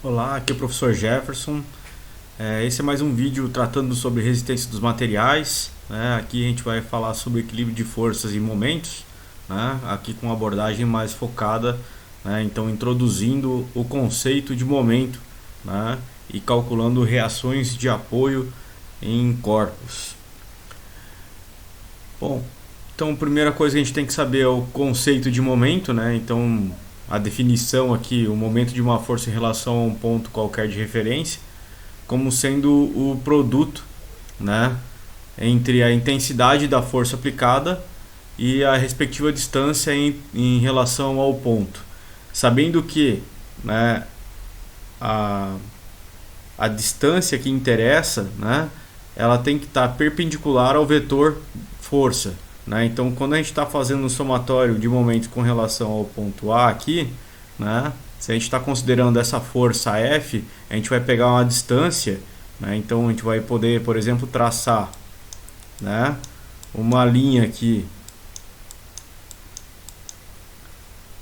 Olá, aqui é o professor Jefferson. Esse é mais um vídeo tratando sobre resistência dos materiais, né? Aqui a gente vai falar sobre equilíbrio de forças e momentos, né? Aqui com uma abordagem mais focada, né? Então introduzindo o conceito de momento, né? E calculando reações de apoio em corpos. Bom, então a primeira coisa que a gente tem que saber é o conceito de momento, né? Então a definição aqui, o momento de uma força em relação a um ponto qualquer de referência, como sendo o produto, né, entre a intensidade da força aplicada e a respectiva distância em relação ao ponto. Sabendo que, né, a, a distância que interessa, né, ela tem que estar perpendicular ao vetor força. Né? Então, quando a gente está fazendo um somatório de momentos com relação ao ponto A aqui, né, se a gente está considerando essa força F, a gente vai pegar uma distância, né, então a gente vai poder, por exemplo, traçar, né, uma linha aqui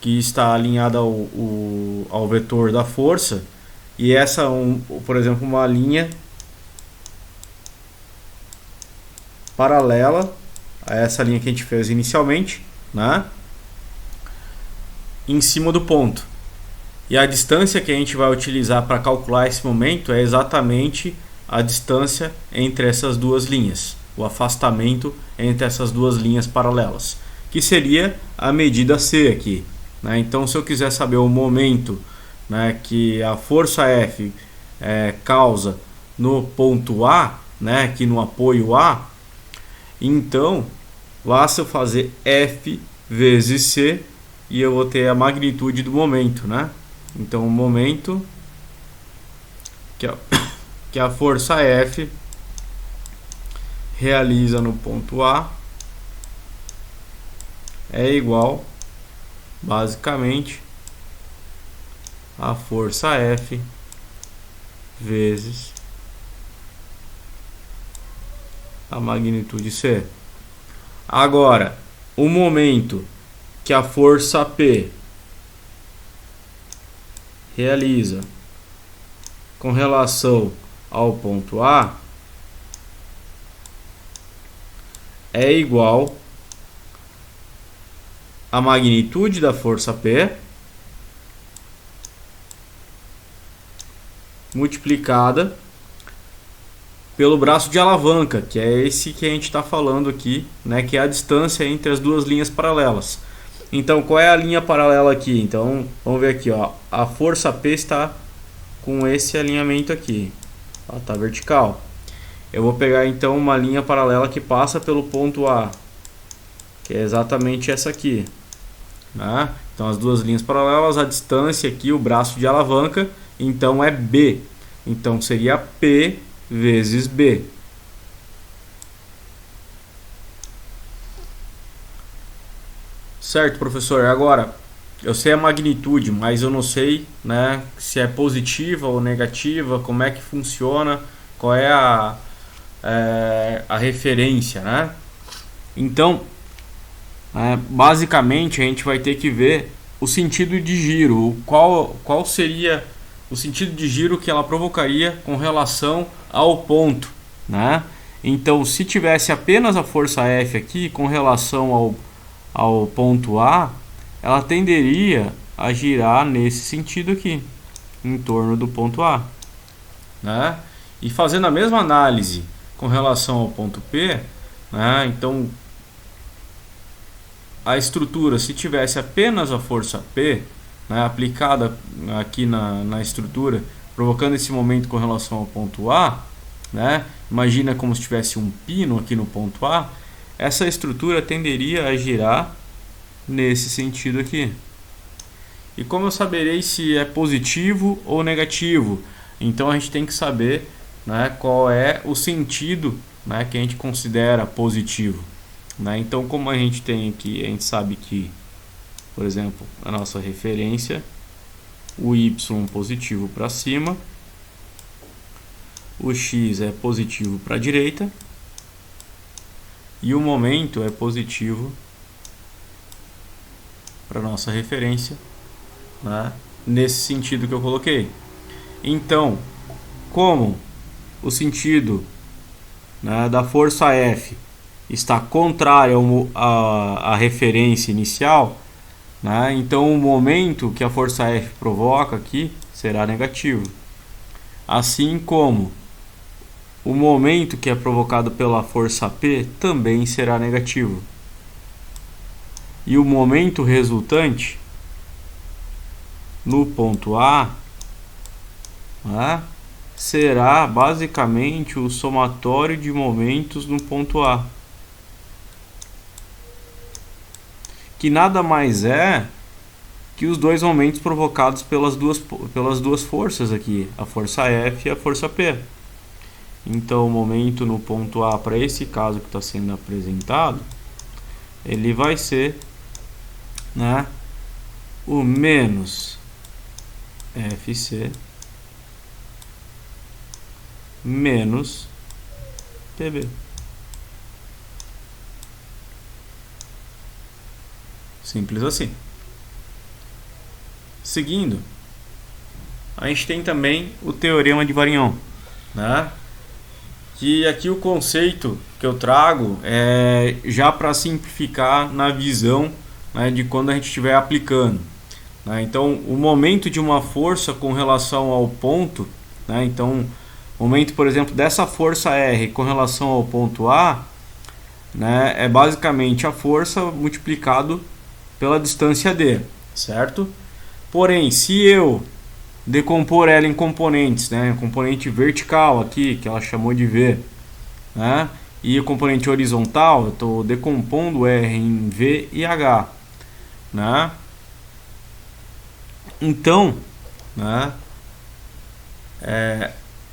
que está alinhada ao vetor da força, e essa, por exemplo, uma linha paralela a essa linha que a gente fez inicialmente, né, em cima do ponto. E a distância que a gente vai utilizar para calcular esse momento é exatamente a distância entre essas duas linhas, o afastamento entre essas duas linhas paralelas, que seria a medida C aqui. Né? Então, se eu quiser saber o momento, né, que a força F causa no ponto A, né, aqui no apoio A, então basta eu fazer F vezes C e eu vou ter a magnitude do momento, né? Então o momento que a força F realiza no ponto A é igual, basicamente, a força F vezes a magnitude C. Agora, o momento que a força P realiza com relação ao ponto A é igual à magnitude da força P multiplicada pelo braço de alavanca, que é esse que a gente está falando aqui, né, que é a distância entre as duas linhas paralelas. Então, qual é a linha paralela aqui? Então, vamos ver aqui, ó. A força P está com esse alinhamento aqui. Ela está vertical. Eu vou pegar então uma linha paralela que passa pelo ponto A, que é exatamente essa aqui. Né? Então, as duas linhas paralelas, a distância aqui, o braço de alavanca, então é B. Então, seria P vezes B. Certo, professor. Agora, eu sei a magnitude, mas eu não sei, né, se é positiva ou negativa, como é que funciona, qual é a referência, né? Então, basicamente, a gente vai ter que ver o sentido de giro, qual seria o sentido de giro que ela provocaria com relação ao ponto, né? Então, se tivesse apenas a força F aqui com relação ao ponto A, ela tenderia a girar nesse sentido aqui, em torno do ponto A, né? E fazendo a mesma análise com relação ao ponto P, né? Então, a estrutura, se tivesse apenas a força P, né, aplicada aqui na estrutura, provocando esse momento com relação ao ponto A, né, imagina como se tivesse um pino aqui no ponto A, essa estrutura tenderia a girar nesse sentido aqui. E como eu saberei se é positivo ou negativo? Então a gente tem que saber, né, qual é o sentido, né, que a gente considera positivo. Né? Então, como a gente tem aqui, a gente sabe que, por exemplo, a nossa referência, o y positivo para cima, o x é positivo para a direita e o momento é positivo para nossa referência, né? Nesse sentido que eu coloquei. Então, como o sentido, né, da força F está contrário à referência inicial, né, então o momento que a força F provoca aqui será negativo. Assim como o momento que é provocado pela força P também será negativo. E o momento resultante no ponto A, né, será basicamente o somatório de momentos no ponto A, que nada mais é que os dois momentos provocados pelas duas forças aqui, a força F e a força P. Então o momento no ponto A, para esse caso que está sendo apresentado, ele vai ser, né, o menos FC menos PB. Simples assim. Seguindo, a gente tem também o teorema de Varignon, né? Que aqui o conceito que eu trago é já para simplificar na visão, né, de quando a gente estiver aplicando, né? Então, o momento de uma força com relação ao ponto, né? Então, o momento, por exemplo, dessa força R com relação ao ponto A, né, é basicamente a força multiplicado pela distância D, certo? Porém, se eu decompor ela em componentes, né, componente vertical aqui, que ela chamou de V, né, e o componente horizontal, eu estou decompondo R em V e H, né? Então, né,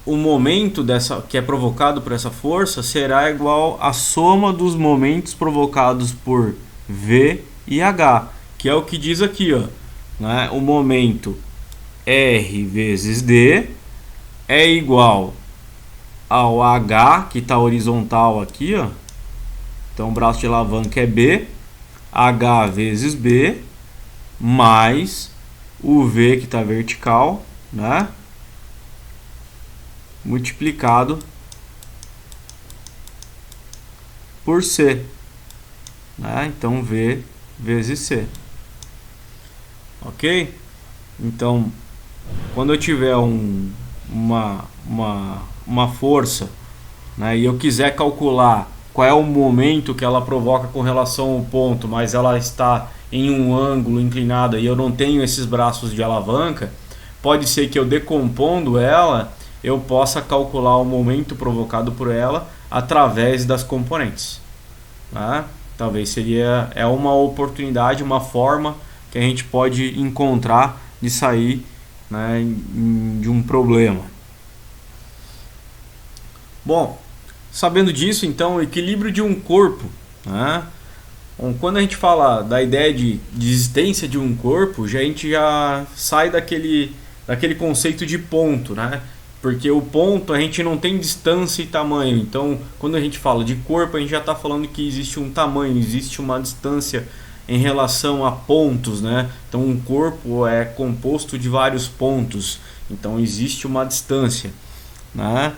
o momento dessa, que é provocado por essa força será igual à soma dos momentos provocados por V e H, que é o que diz aqui, ó, né? O momento R vezes D é igual ao H, que está horizontal aqui, ó. Então o braço de alavanca é B, H vezes B, mais o V, que está vertical, né, multiplicado por C, né? Então V vezes C. Ok? Então, quando eu tiver uma força, né, e eu quiser calcular qual é o momento que ela provoca com relação ao ponto, mas ela está em um ângulo inclinado e eu não tenho esses braços de alavanca, pode ser que eu decompondo ela, eu possa calcular o momento provocado por ela através das componentes, né? Talvez seria uma oportunidade, uma forma que a gente pode encontrar de sair, né, de um problema. Bom, sabendo disso, então, o equilíbrio de um corpo, né? Bom, quando a gente fala da ideia de existência de um corpo, a gente já sai daquele conceito de ponto, né? Porque o ponto a gente não tem distância e tamanho. Então, quando a gente fala de corpo, a gente já está falando que existe um tamanho, existe uma distância em relação a pontos, né? Então, um corpo é composto de vários pontos. Então, existe uma distância, né?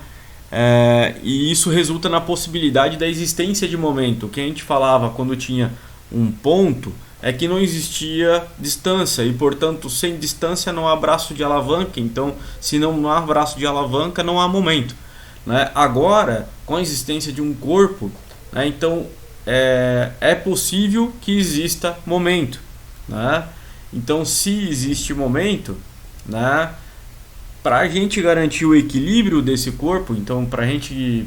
E isso resulta na possibilidade da existência de momento. O que a gente falava quando tinha um ponto é que não existia distância e, portanto, sem distância não há braço de alavanca. Então, se não há braço de alavanca, não há momento, né? Agora, com a existência de um corpo, né, então é possível que exista momento, né? Então, se existe momento, né, para a gente garantir o equilíbrio desse corpo, então para a gente,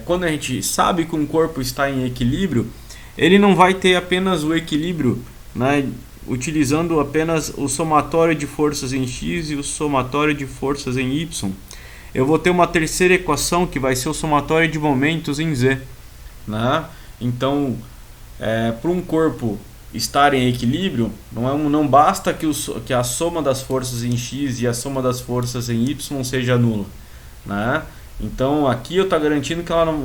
quando a gente sabe que um corpo está em equilíbrio, ele não vai ter apenas o equilíbrio, né, utilizando apenas o somatório de forças em X e o somatório de forças em Y. Eu vou ter uma terceira equação que vai ser o somatório de momentos em Z, né? Então, para um corpo estar em equilíbrio, não basta que a soma das forças em X e a soma das forças em Y seja nula, né? Então aqui eu estou garantindo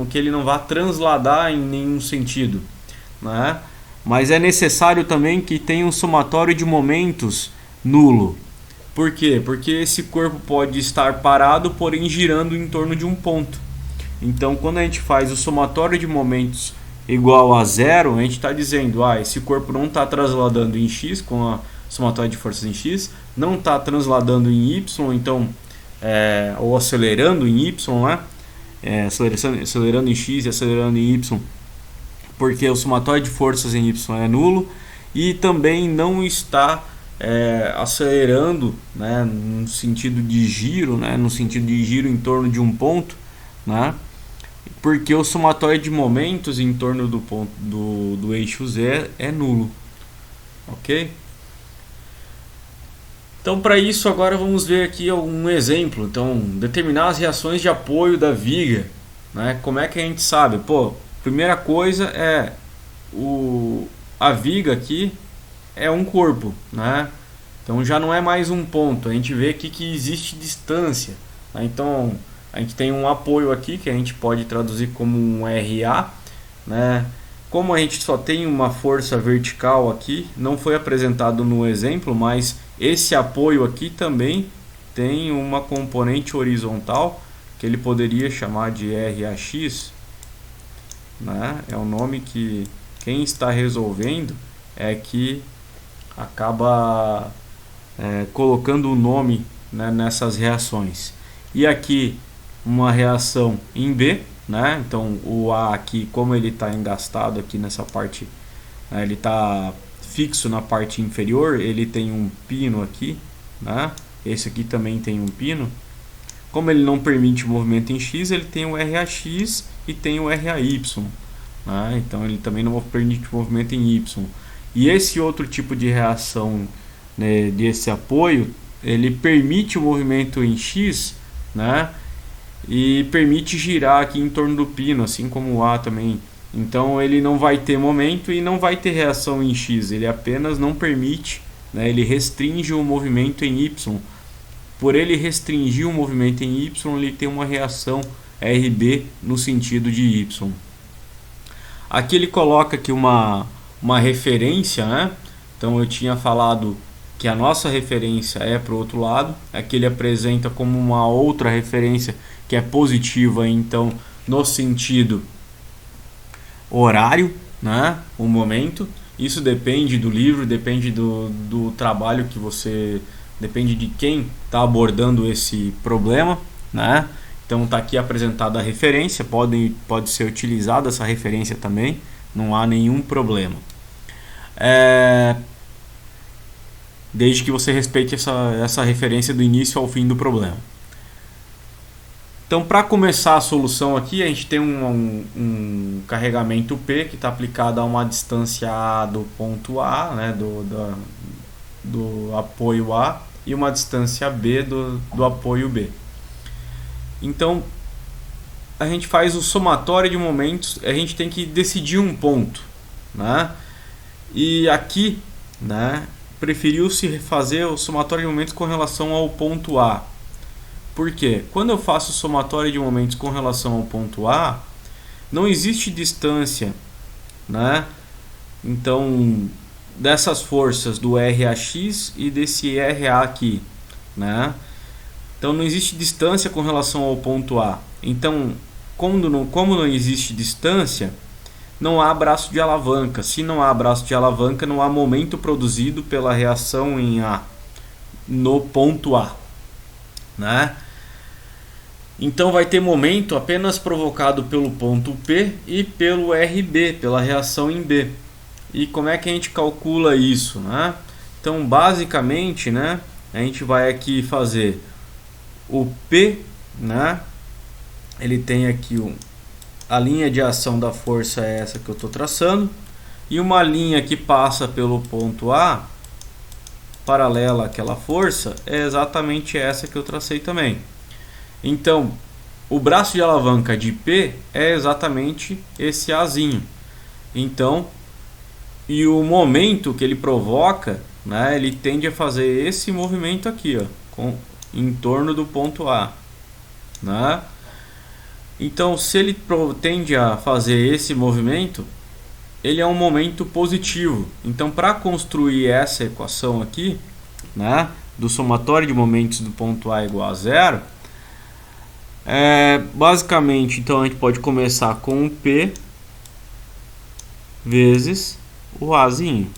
que ele não vai transladar em nenhum sentido, né? Mas é necessário também que tenha um somatório de momentos nulo, Por quê? Porque esse corpo pode estar parado, porém girando em torno de um ponto. Então, quando a gente faz o somatório de momentos igual a zero, a gente está dizendo, esse corpo não está transladando em x, com a somatória de forças em x, não está transladando em y, então, ou acelerando em y, né? Acelerando em x e acelerando em y, porque o somatório de forças em y é nulo, e também não está acelerando, né, no sentido de giro, né, no sentido de giro em torno de um ponto, né, porque o somatório de momentos em torno do ponto do eixo Z é nulo, ok? Então, para isso, agora vamos ver aqui um exemplo. Então, determinar as reações de apoio da viga, né? Como é que a gente sabe? Primeira coisa é a viga aqui é um corpo, né? Então já não é mais um ponto. A gente vê aqui que existe distância, né? Então a gente tem um apoio aqui que a gente pode traduzir como um RA, né? Como a gente só tem uma força vertical aqui, não foi apresentado no exemplo, mas esse apoio aqui também tem uma componente horizontal que ele poderia chamar de RAX, né? É o nome que quem está resolvendo é que acaba colocando o nome, né, nessas reações. E aqui uma reação em B, né? Então o A aqui, como ele está engastado aqui nessa parte, né, ele está fixo na parte inferior, ele tem um pino aqui, né? Esse aqui também tem um pino. Como ele não permite movimento em X, ele tem o RAX e tem o RAY, né? Então ele também não permite movimento em Y. E esse outro tipo de reação, né, desse apoio, ele permite o movimento em X, né? E permite girar aqui em torno do pino, assim como o A também. Então ele não vai ter momento e não vai ter reação em X, ele apenas não permite, né, ele restringe o movimento em Y. Por ele restringir o movimento em Y, ele tem uma reação RB no sentido de Y. Aqui ele coloca aqui uma referência, né? Então eu tinha falado que a nossa referência é para o outro lado. Aqui ele apresenta como uma outra referência que é positiva, então no sentido horário, né? O momento. Isso depende do livro, depende do trabalho que você... Depende de quem está abordando esse problema, né? Então está aqui apresentada a referência, pode ser utilizada essa referência também, não há nenhum problema. Desde que você respeite essa referência do início ao fim do problema. Então, para começar a solução aqui, a gente tem um carregamento P que está aplicado a uma distância A do ponto A, né, do apoio A, e uma distância B do apoio B. Então, a gente faz o somatório de momentos, a gente tem que decidir um ponto, né? E aqui, né, preferiu-se fazer o somatório de momentos com relação ao ponto A. Por quê? Quando eu faço o somatório de momentos com relação ao ponto A, não existe distância, né? Então, dessas forças do RAX e desse RA aqui, né? Então não existe distância com relação ao ponto A. Então, como não existe distância, não há braço de alavanca. Se não há braço de alavanca, não há momento produzido pela reação em A no ponto A, né? Então vai ter momento apenas provocado pelo ponto P e pelo RB, pela reação em B. E como é que a gente calcula isso, né? Então basicamente, né, a gente vai aqui fazer o P, né? Ele tem aqui a linha de ação da força é essa que eu estou traçando, e uma linha que passa pelo ponto A, paralela àquela força, é exatamente essa que eu tracei também. Então, o braço de alavanca de P é exatamente esse Azinho. Então, e o momento que ele provoca, né, ele tende a fazer esse movimento aqui, ó, em torno do ponto A, né? Então, se ele tende a fazer esse movimento, ele é um momento positivo. Então, para construir essa equação aqui, né, do somatório de momentos do ponto A igual a zero, basicamente, então a gente pode começar com o P vezes o Azinho.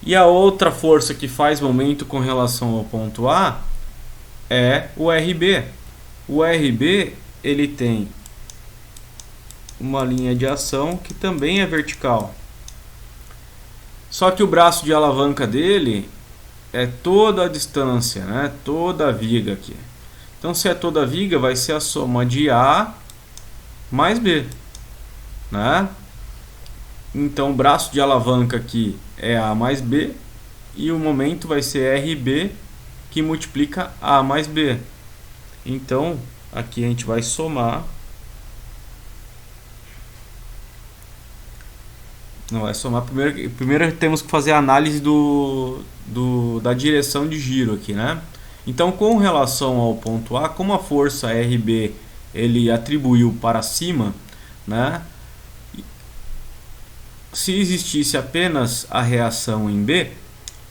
E a outra força que faz momento com relação ao ponto A é o RB. O RB, ele tem uma linha de ação que também é vertical. Só que o braço de alavanca dele é toda a distância, né? Toda a viga aqui. Então, se é toda a viga, vai ser a soma de A mais B, né? Então, o braço de alavanca aqui é A mais B e o momento vai ser RB que multiplica A mais B. Então, aqui a gente vai somar. Não, vai somar primeiro temos que fazer a análise da direção de giro aqui, né? Então, com relação ao ponto A, como a força RB ele atribuiu para cima, né? Se existisse apenas a reação em B,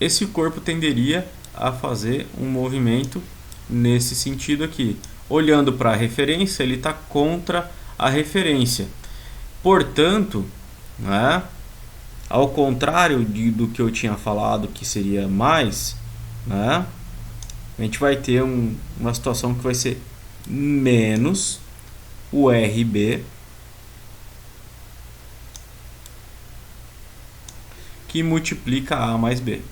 esse corpo tenderia a fazer um movimento nesse sentido aqui. Olhando para a referência, ele está contra a referência. Portanto, né, ao contrário do que eu tinha falado que seria mais, né, a gente vai ter uma situação que vai ser menos o RB que multiplica A mais B.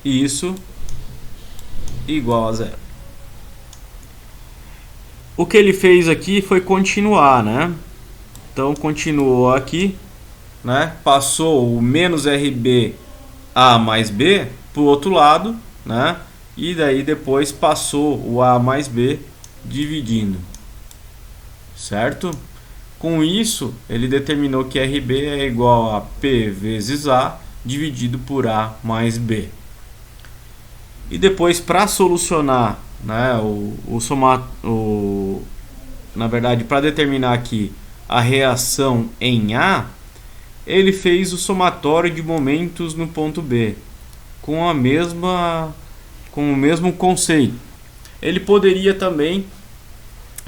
Isso igual a zero. O que ele fez aqui foi continuar, né? Então continuou aqui, né? Passou o menos RB A mais B para o outro lado, né? E daí depois passou o A mais B dividindo, certo? Com isso, ele determinou que RB é igual a P vezes A dividido por A mais B. E depois, para solucionar, né, na verdade, para determinar aqui a reação em A, ele fez o somatório de momentos no ponto B com o mesmo conceito. Ele poderia também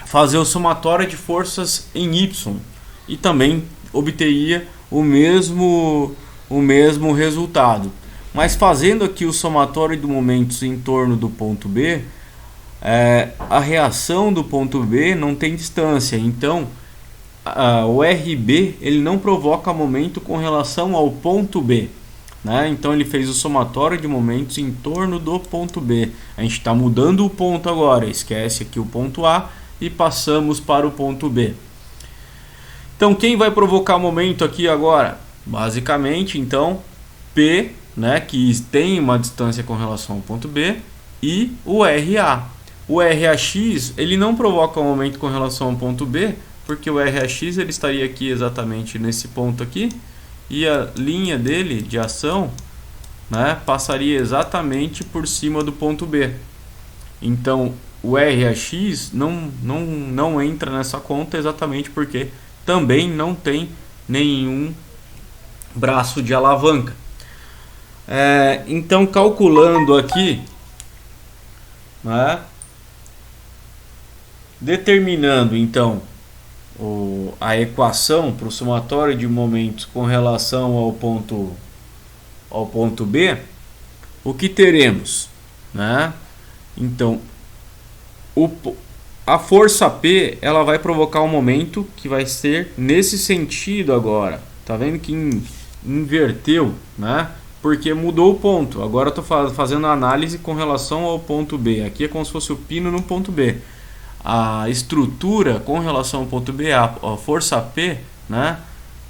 fazer o somatório de forças em Y e também obteria o mesmo resultado. Mas fazendo aqui o somatório de momentos em torno do ponto B, a reação do ponto B não tem distância, então o RB ele não provoca momento com relação ao ponto B, né? Então ele fez o somatório de momentos em torno do ponto B. A gente está mudando o ponto agora, esquece aqui o ponto A e passamos para o ponto B. Então quem vai provocar momento aqui agora? Basicamente, então, P, né, que tem uma distância com relação ao ponto B, e o RA. O RAX ele não provoca momento com relação ao ponto B, porque o RAX ele estaria aqui exatamente nesse ponto aqui, e a linha dele de ação, né, passaria exatamente por cima do ponto B. Então o RAX não entra nessa conta exatamente porque também não tem nenhum braço de alavanca. Então, calculando aqui, né, determinando então a equação para o somatório de momentos com relação ao ponto B, o que teremos, né? Então, a força P ela vai provocar um momento que vai ser nesse sentido agora. Tá vendo que inverteu, né? Porque mudou o ponto. Agora eu estou fazendo a análise com relação ao ponto B. Aqui é como se fosse o pino no ponto B. A estrutura com relação ao ponto B, a força P, né,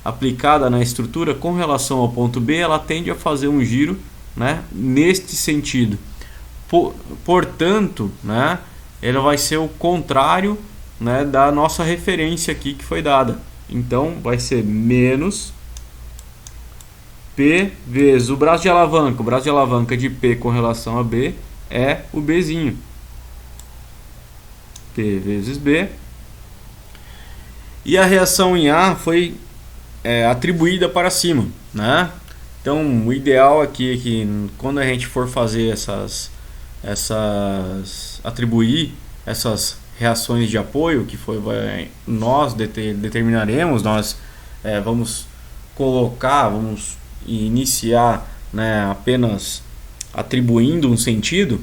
aplicada na estrutura com relação ao ponto B, ela tende a fazer um giro, né, neste sentido. Portanto, né, ela vai ser o contrário, né, da nossa referência aqui que foi dada. Então vai ser menos P vezes o braço de alavanca. O braço de alavanca de P com relação a B é o Bzinho. P P vezes B. E a reação em A foi atribuída para cima, né? Então o ideal aqui é que quando a gente for fazer atribuir essas reações de apoio, que nós determinaremos, nós vamos iniciar, né, apenas atribuindo um sentido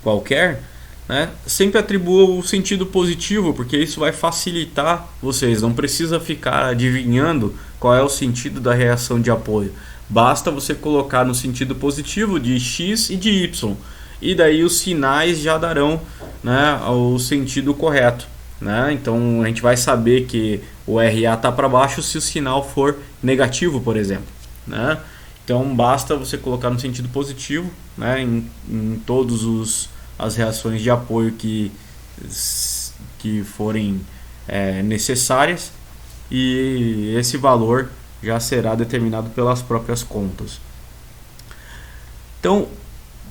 qualquer, né? Sempre atribua o sentido positivo, porque isso vai facilitar vocês. Não precisa ficar adivinhando qual é o sentido da reação de apoio. Basta você colocar no sentido positivo de X e de Y. E daí os sinais já darão, né, o sentido correto, né? Então a gente vai saber que o RA está para baixo se o sinal for negativo, por exemplo, né? Então basta você colocar no sentido positivo, né, em todas as reações de apoio que forem necessárias, e esse valor já será determinado pelas próprias contas. Então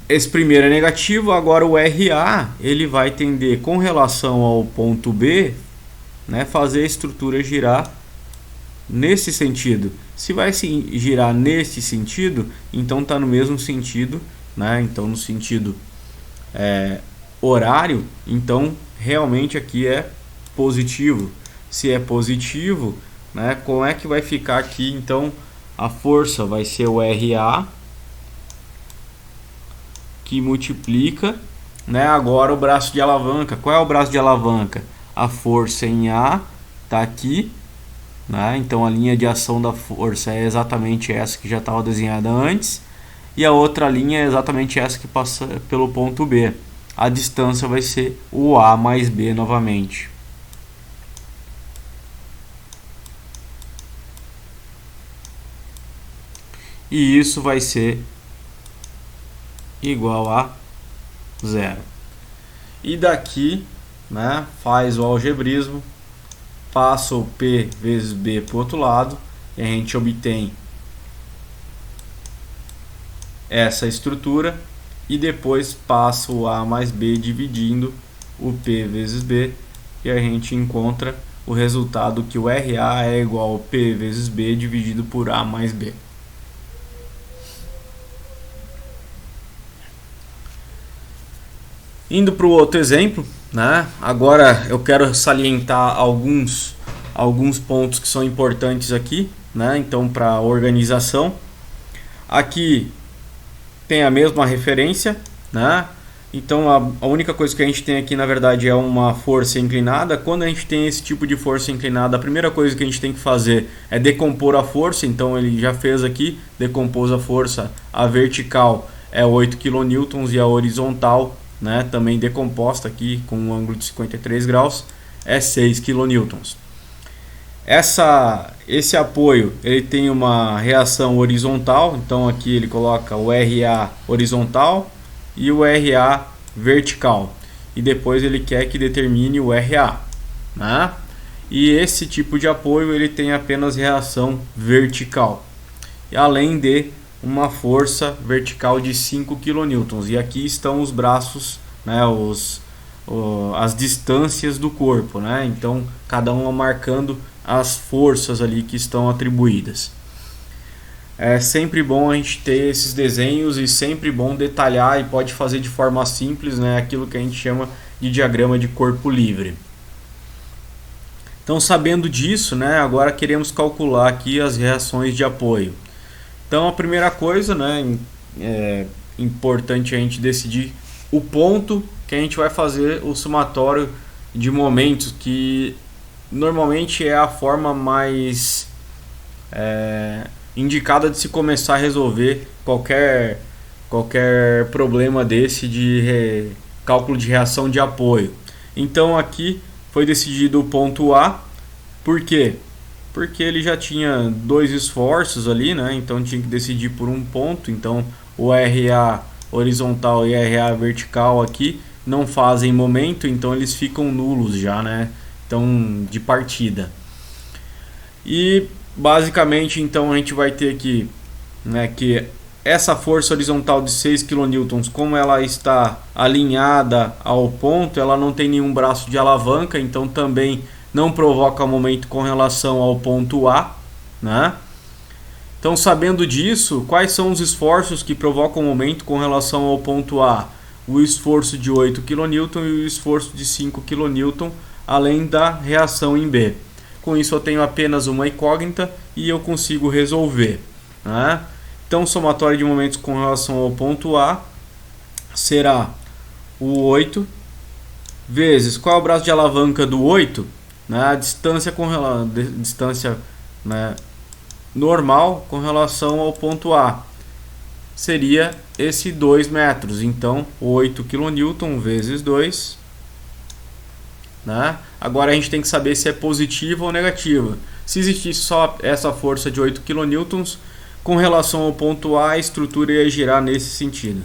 esse primeiro é negativo. Agora o RA ele vai tender com relação ao ponto B, né, fazer a estrutura girar nesse sentido. Se vai girar nesse sentido, então está no mesmo sentido, né? Então no sentido horário, então realmente aqui é positivo. Se é positivo, né, como é que vai ficar aqui? Então a força vai ser o RA que multiplica, né, agora o braço de alavanca. Qual é o braço de alavanca? A força em A está aqui, né? Então a linha de ação da força é exatamente essa que já estava desenhada antes, e a outra linha é exatamente essa que passa pelo ponto B. A distância vai ser o A mais B novamente. E isso vai ser igual a 0. E daqui, né, faz o algebrismo, passa o P vezes B para o outro lado, e a gente obtém essa estrutura, e depois passa o A mais B dividindo o P vezes B, e a gente encontra o resultado que o RA é igual ao P vezes B dividido por A mais B. Indo para o outro exemplo, né? Agora eu quero salientar alguns pontos que são importantes aqui, né? Então, para a organização, aqui tem a mesma referência, né? Então a única coisa que a gente tem aqui, na verdade, é uma força inclinada. Quando a gente tem esse tipo de força inclinada, a primeira coisa que a gente tem que fazer é decompor a força. Então ele já fez aqui, decompôs a força. A vertical é 8 kN e a horizontal, né, também decomposta aqui com um ângulo de 53 graus, é 6 kN. Esse apoio ele tem uma reação horizontal, então aqui ele coloca o RA horizontal e o RA vertical, e depois ele quer que determine o RA, né? E esse tipo de apoio ele tem apenas reação vertical, além de uma força vertical de 5 kN. E aqui estão os braços, né, as distâncias do corpo, né? Então cada uma marcando as forças ali que estão atribuídas. É sempre bom a gente ter esses desenhos e sempre bom detalhar, e pode fazer de forma simples, né, aquilo que a gente chama de diagrama de corpo livre. Então, sabendo disso, né, agora queremos calcular aqui as reações de apoio. Então a primeira coisa, né, é importante a gente decidir o ponto que a gente vai fazer o somatório de momentos, que normalmente é a forma mais indicada de se começar a resolver qualquer problema desse de cálculo de reação de apoio. Então aqui foi decidido o ponto A. Por quê? Porque ele já tinha dois esforços ali, né? Então tinha que decidir por um ponto. Então o RA horizontal e RA vertical aqui não fazem momento, então eles ficam nulos já, né? Então, de partida. E basicamente então a gente vai ter aqui, né, que essa força horizontal de 6 kN, como ela está alinhada ao ponto, ela não tem nenhum braço de alavanca, então também não provoca momento com relação ao ponto A, né? Então, sabendo disso, quais são os esforços que provocam momento com relação ao ponto A? O esforço de 8 kN e o esforço de 5 kN, além da reação em B. Com isso eu tenho apenas uma incógnita e eu consigo resolver, né? Então, o somatório de momentos com relação ao ponto A será o 8 vezes qual é o braço de alavanca do 8? Né? A distância, distância, né, normal com relação ao ponto A seria esse 2 metros. Então, 8 kN vezes 2. Né? Agora a gente tem que saber se é positiva ou negativa. Se existisse só essa força de 8 kN, com relação ao ponto A, a estrutura ia girar nesse sentido.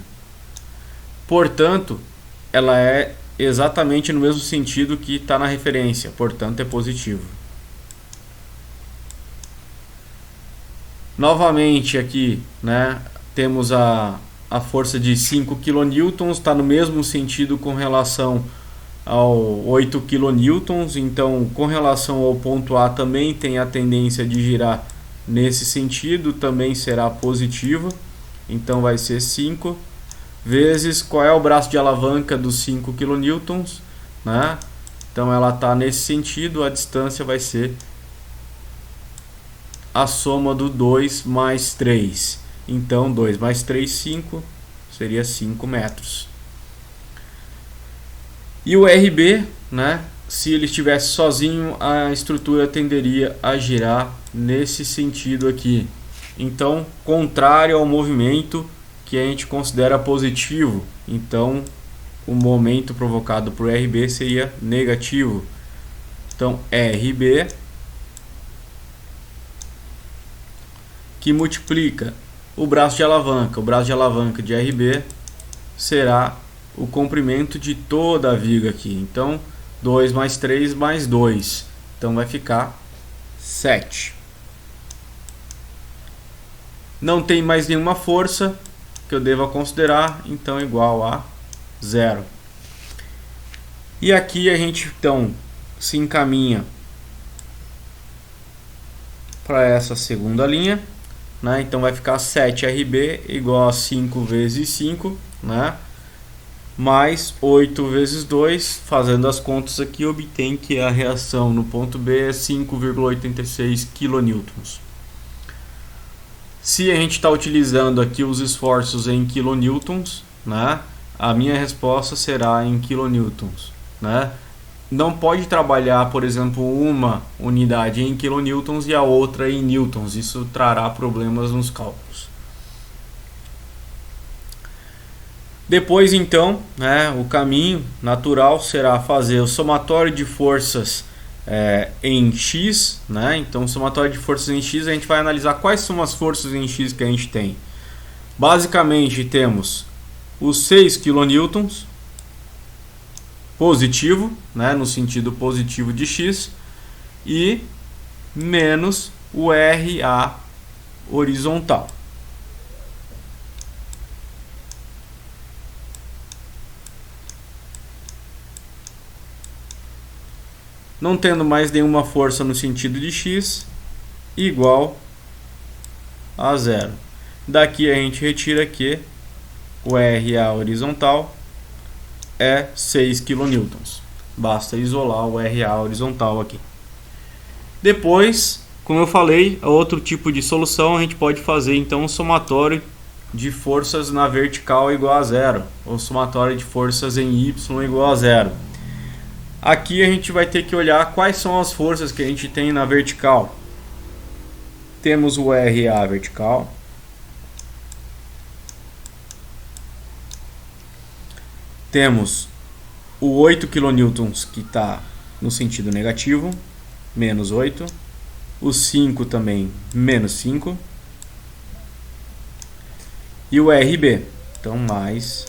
Portanto, ela é exatamente no mesmo sentido que está na referência. Portanto, é positivo. Novamente aqui, né, temos a força de 5 kN, está no mesmo sentido com relação ao 8 kN, então com relação ao ponto A também tem a tendência de girar nesse sentido, também será positiva, então vai ser 5 vezes qual é o braço de alavanca dos 5 kN, né? Então ela está nesse sentido, a distância vai ser a soma do 2 mais 3. Então 2 mais 3, 5, seria 5 metros. E o RB, né, se ele estivesse sozinho, a estrutura tenderia a girar nesse sentido aqui. Então, contrário ao movimento que a gente considera positivo, então o momento provocado por RB seria negativo. Então, RB que multiplica o braço de alavanca. O braço de alavanca de RB será o comprimento de toda a viga aqui. Então, 2 mais 3 mais 2. Então, vai ficar 7. Não tem mais nenhuma força que eu deva considerar, então igual a 0. E aqui a gente, então, se encaminha para essa segunda linha. Né? Então vai ficar 7RB igual a 5 vezes 5, né? Mais 8 vezes 2, fazendo as contas aqui, obtém que a reação no ponto B é 5,86 kN. Se a gente está utilizando aqui os esforços em kilonewtons, né? A minha resposta será em kilonewtons, né? Não pode trabalhar, por exemplo, uma unidade em kilonewtons e a outra em newtons. Isso trará problemas nos cálculos. Depois, então, né, o caminho natural será fazer o somatório de forças em X. Né? Então, o somatório de forças em X, a gente vai analisar quais são as forças em X que a gente tem. Basicamente, temos os 6 kilonewtons, positivo, né, no sentido positivo de X, e menos o RA horizontal. Não tendo mais nenhuma força no sentido de X, igual a 0. Daqui a gente retira que o RA horizontal é 6 kN. Basta isolar o RA horizontal aqui. Depois, como eu falei, outro tipo de solução, a gente pode fazer então um somatório de forças na vertical igual a 0, ou somatório de forças em Y igual a 0. Aqui a gente vai ter que olhar quais são as forças que a gente tem na vertical. Temos o RA vertical, temos o 8 kN que está no sentido negativo, menos 8. O 5 também, menos 5. E o RB, então mais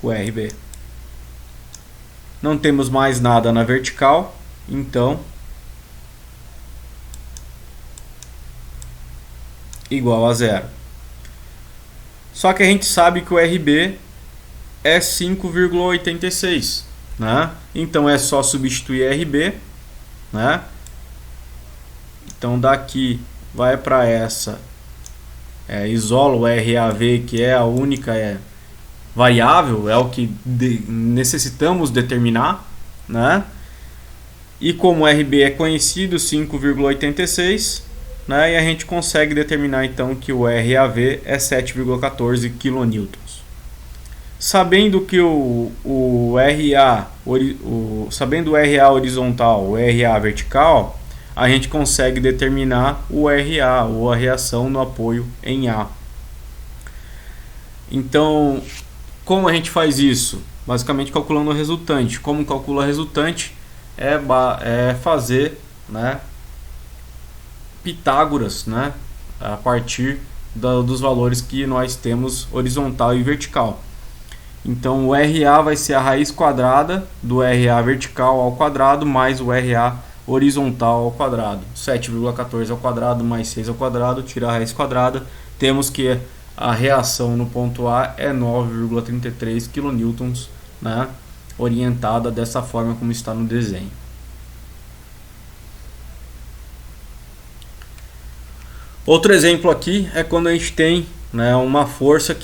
o RB. Não temos mais nada na vertical, então igual a 0. Só que a gente sabe que o RB é 5,86, né? Então é só substituir RB, né? Então daqui vai para essa, isola o RAV, que é a única variável, é o que necessitamos determinar, né? E como o RB é conhecido, 5,86, né? E a gente consegue determinar então que o RAV é 7,14 kN. Sabendo que sabendo o RA horizontal, o RA vertical, a gente consegue determinar o RA, ou a reação no apoio em A. Então, como a gente faz isso? Basicamente calculando o resultante. Como calcula o resultante? É fazer, né, Pitágoras, né, a partir dos valores que nós temos horizontal e vertical. Então o RA vai ser a raiz quadrada do RA vertical ao quadrado mais o RA horizontal ao quadrado. 7,14 ao quadrado mais 6 ao quadrado, tirar a raiz quadrada, temos que a reação no ponto A é 9,33 kN, né, orientada dessa forma como está no desenho. Outro exemplo aqui é quando a gente tem, né, uma força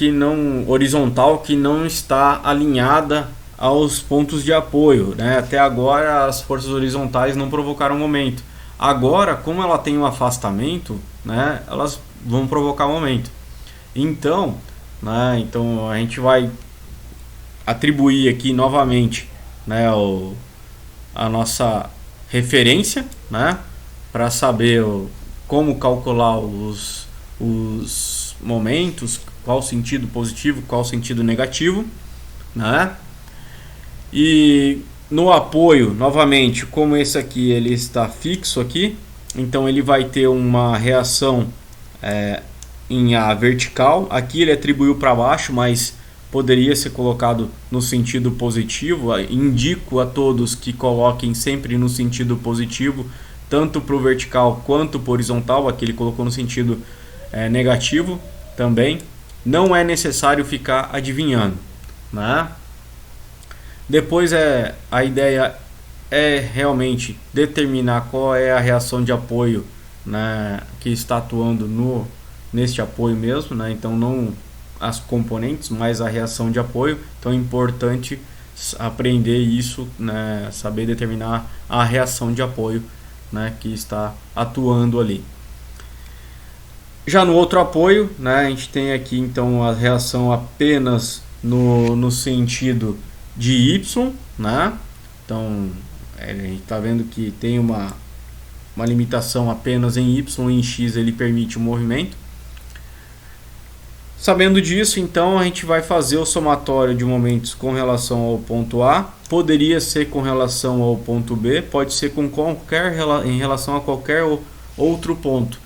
horizontal que não está alinhada aos pontos de apoio, né? Até agora as forças horizontais não provocaram momento. Agora, como ela tem um afastamento, né, elas vão provocar momento. Então, né, então a gente vai atribuir aqui novamente, né, a nossa referência, né, para saber como calcular os momentos, qual sentido positivo, qual sentido negativo, né? E no apoio, novamente, como esse aqui ele está fixo aqui, então ele vai ter uma reação em A vertical. Aqui ele atribuiu para baixo, mas poderia ser colocado no sentido positivo. Indico a todos que coloquem sempre no sentido positivo, tanto para o vertical quanto para o horizontal. Aqui ele colocou no sentido negativo também. Não é necessário ficar adivinhando, né? Depois a ideia é realmente determinar qual é a reação de apoio, né, que está atuando neste apoio mesmo, né? Então não as componentes, mas a reação de apoio. Então é importante aprender isso, né, saber determinar a reação de apoio, né, que está atuando ali. Já no outro apoio, né, a gente tem aqui então a reação apenas no sentido de Y, né? Então a gente está vendo que tem uma limitação apenas em Y, em X ele permite o movimento. Sabendo disso, então a gente vai fazer o somatório de momentos com relação ao ponto A. Poderia ser com relação ao ponto B, pode ser em relação a qualquer outro ponto.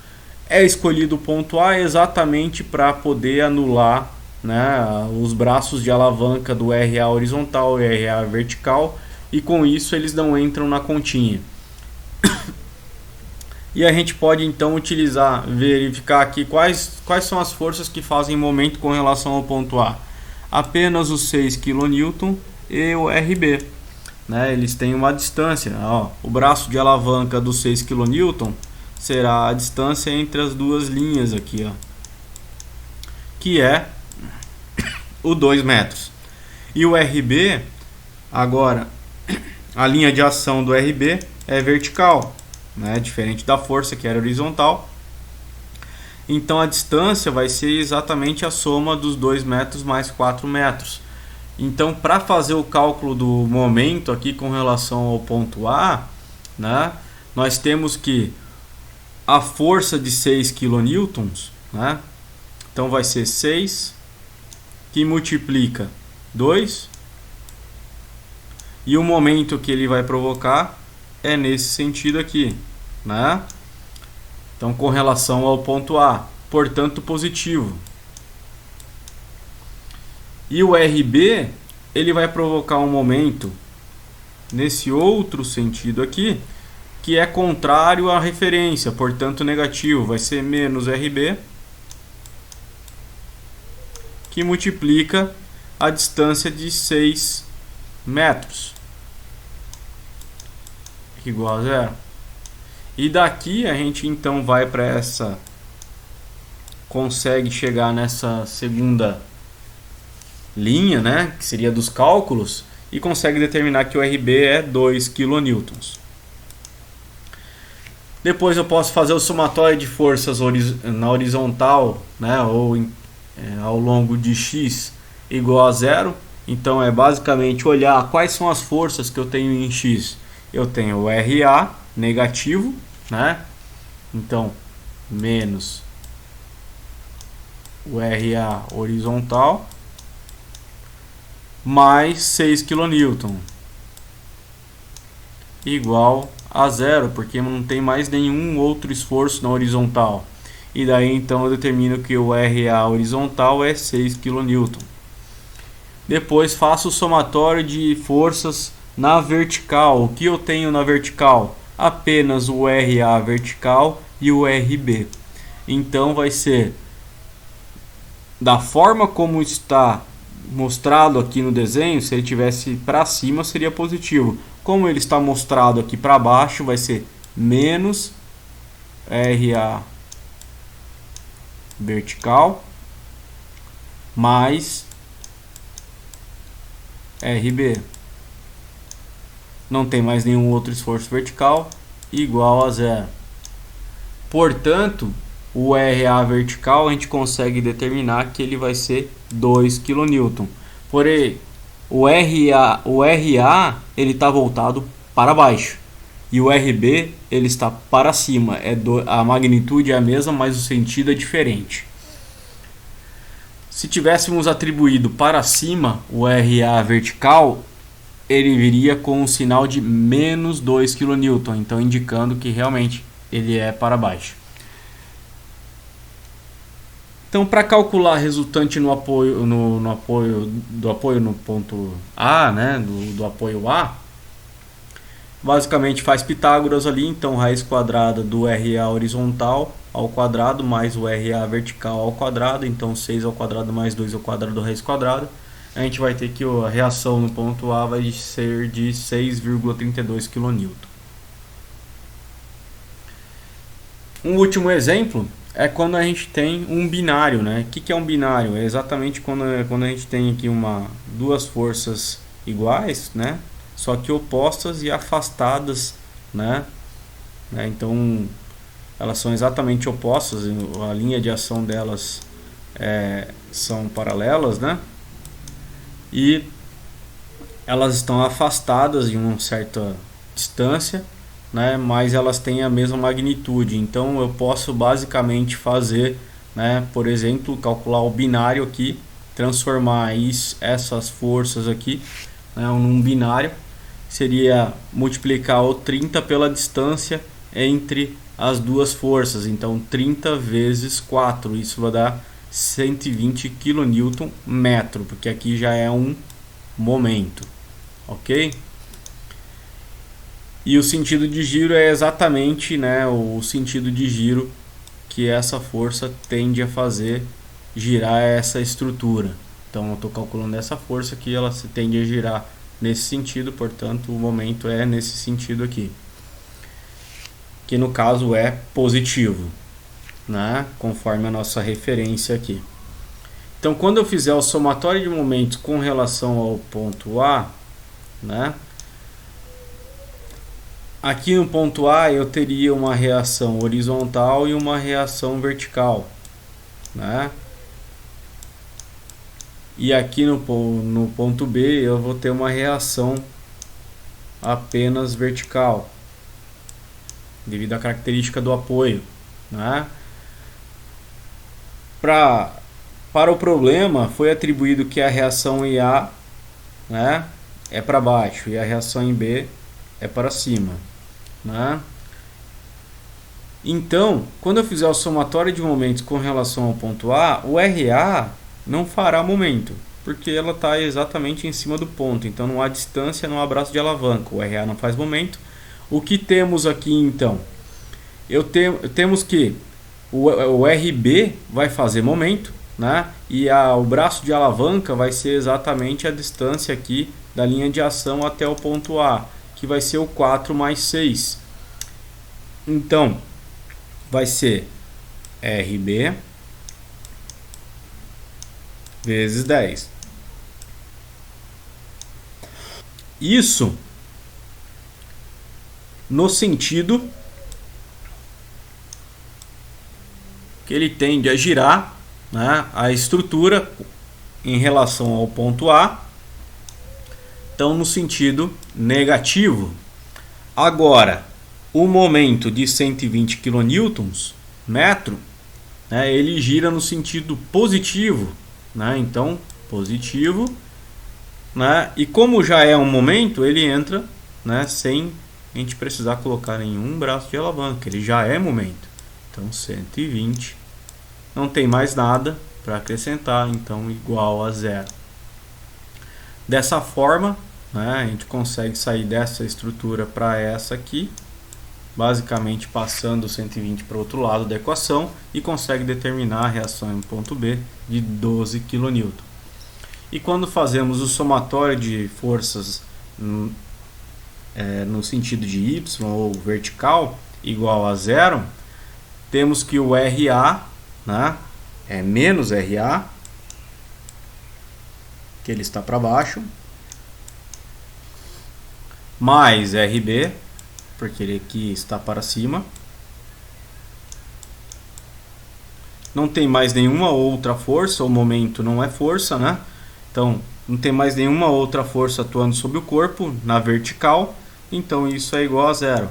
É escolhido o ponto A exatamente para poder anular, né, os braços de alavanca do RA horizontal e RA vertical, e com isso eles não entram na continha. E a gente pode então verificar aqui quais são as forças que fazem momento com relação ao ponto A. Apenas os 6 kN e o RB, né? Eles têm uma distância, ó, o braço de alavanca dos 6 kN será a distância entre as duas linhas aqui, ó, que é o 2 metros. E o RB, agora, a linha de ação do RB é vertical, né, diferente da força que era horizontal. Então a distância vai ser exatamente a soma dos 2 metros mais 4 metros. Então, para fazer o cálculo do momento aqui com relação ao ponto A, né, nós temos que a força de 6 kN, né, então vai ser 6 que multiplica 2, e o momento que ele vai provocar é nesse sentido aqui, né? Então, com relação ao ponto A, portanto positivo. E o RB, ele vai provocar um momento nesse outro sentido aqui, que é contrário à referência, portanto negativo, vai ser menos RB. que multiplica a distância de 6 metros, igual a zero. E daqui a gente então vai para essa, consegue chegar nessa segunda linha, né, que seria dos cálculos, e consegue determinar que o RB é 2 kN. Depois eu posso fazer o somatório de forças na horizontal, né, ou ao longo de x igual a zero. Então é basicamente olhar quais são as forças que eu tenho em x. Eu tenho o RA negativo, né? Então menos o RA horizontal mais 6 kN igual a zero, porque não tem mais nenhum outro esforço na horizontal. E daí então eu determino que o RA horizontal é 6 kN. Depois faço o somatório de forças na vertical. O que eu tenho na vertical? Apenas o RA vertical e o RB. Então vai ser da forma como está mostrado aqui no desenho. Se ele tivesse para cima seria positivo. Como ele está mostrado aqui para baixo, vai ser menos RA vertical mais RB. Não tem mais nenhum outro esforço vertical, igual a zero. Portanto, o RA vertical a gente consegue determinar que ele vai ser 2 kN. Porém, o RA ele está voltado para baixo e o RB ele está para cima. A magnitude é a mesma, mas o sentido é diferente. Se tivéssemos atribuído para cima o RA vertical, ele viria com o sinal de menos 2 kN, então indicando que realmente ele é para baixo. Então, para calcular a resultante no apoio no ponto A, né, do apoio A, basicamente faz Pitágoras ali. Então, raiz quadrada do RA horizontal ao quadrado mais o RA vertical ao quadrado. Então, 6 ao quadrado mais 2 ao quadrado raiz quadrada. A gente vai ter que a reação no ponto A vai ser de 6,32 kN. Um último exemplo é quando a gente tem um binário, né? O que é um binário? É exatamente quando a gente tem aqui duas forças iguais, né? Só que opostas e afastadas, né? Então elas são exatamente opostas, a linha de ação delas são paralelas, né? E elas estão afastadas de uma certa distância, né, mas elas têm a mesma magnitude. Então eu posso basicamente fazer, né, por exemplo, calcular o binário aqui, transformar essas forças aqui, né, num binário. Seria multiplicar o 30 pela distância entre as duas forças. Então 30 vezes 4, isso vai dar 120 kN/metro, porque aqui já é um momento, ok? E o sentido de giro é exatamente, né, o sentido de giro que essa força tende a fazer girar essa estrutura. Então eu estou calculando essa força que ela tende a girar nesse sentido, portanto o momento é nesse sentido aqui, que no caso é positivo, né, conforme a nossa referência aqui. Então quando eu fizer o somatório de momentos com relação ao ponto A, né, aqui no ponto A eu teria uma reação horizontal e uma reação vertical, né? E aqui no ponto B eu vou ter uma reação apenas vertical, devido à característica do apoio, né? Para o problema foi atribuído que a reação em A, né, é para baixo e a reação em B é para cima, né? Então, quando eu fizer o somatório de momentos com relação ao ponto A, o RA não fará momento, porque ela está exatamente em cima do ponto. Então não há distância, não há braço de alavanca. O RA não faz momento. O que temos aqui então? Temos que o RB vai fazer momento, né? E o braço de alavanca vai ser exatamente a distância aqui da linha de ação até o ponto A, que vai ser o 4 mais 6. Então, vai ser RB vezes 10. Isso no sentido que ele tende a girar, né, a estrutura em relação ao ponto A, então no sentido negativo. Agora, o momento de 120 kN metro, né, ele gira no sentido positivo, né, então positivo, né, e como já é um momento, ele entra, né, sem a gente precisar colocar nenhum braço de alavanca, ele já é momento. Então 120, não tem mais nada para acrescentar, então igual a zero. Dessa forma, né, a gente consegue sair dessa estrutura para essa aqui, basicamente passando 120 para o outro lado da equação, e consegue determinar a reação em ponto B de 12 kN. E quando fazemos o somatório de forças no sentido de y ou vertical igual a zero, temos que o RA, né, é menos RA, que ele está para baixo, mais RB, porque ele aqui está para cima. Não tem mais nenhuma outra força, o momento não é força, né? Então, não tem mais nenhuma outra força atuando sobre o corpo na vertical, então isso é igual a zero.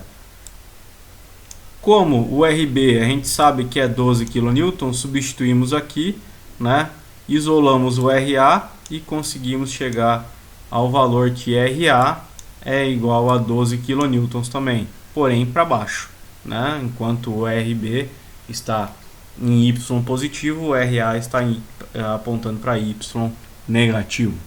Como o RB a gente sabe que é 12 kN, substituímos aqui, né? Isolamos o RA e conseguimos chegar ao valor que RA é igual a 12 kN também, porém para baixo, né? Enquanto o RB está em Y positivo, o RA está apontando para Y negativo.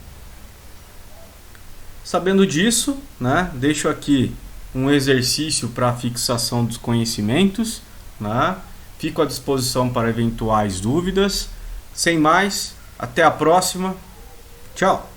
Sabendo disso, né, deixo aqui um exercício para fixação dos conhecimentos, né? Fico à disposição para eventuais dúvidas. Sem mais, até a próxima. Tchau!